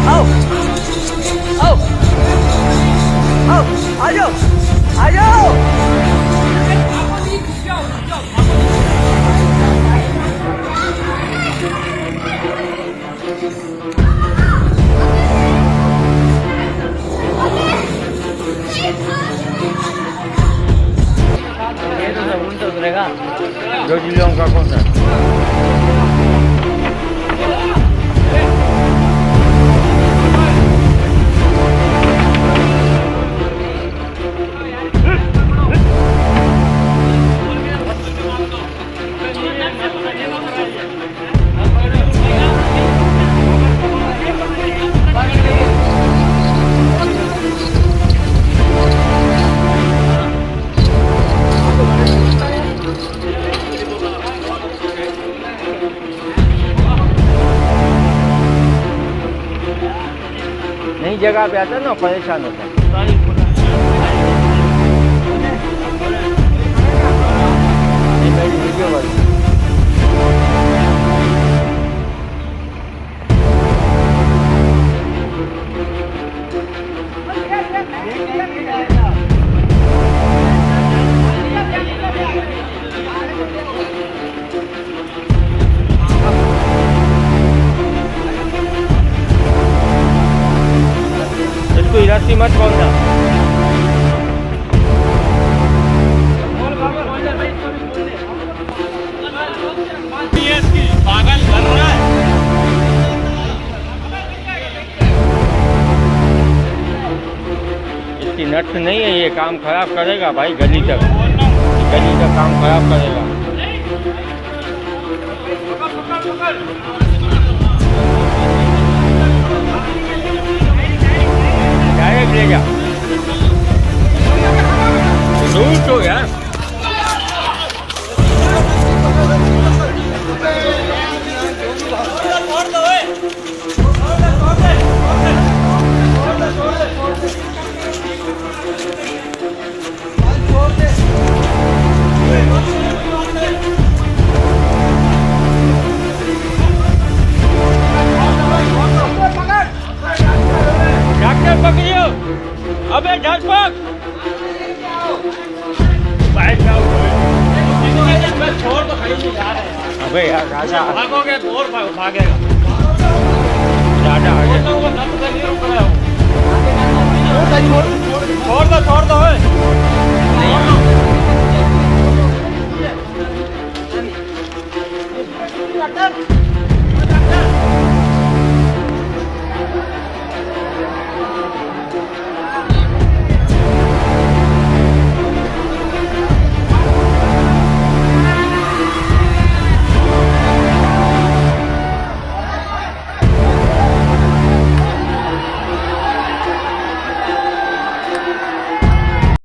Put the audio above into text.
आओ आओ आओ आ जाओ आ जाओ ये तो सब उल्टा उतरेगा जो जिलों का कौन सा नई जगह पे आता ना परेशान होता है मेरी वीडियो बन इसको इरासी मत बोलना पागल कर रहा है इसकी नट नहीं है ये काम खराब करेगा भाई गली तक काम खराब करेगा डायरेक्ट ले जा दूर तो यार डॉक्टर पकड़ियो अबे ढलपक छोड़ तो खड़ी नहीं जा रहे अबे यार राजा भागोगे और भागेगा राजा आगे छोड़ दो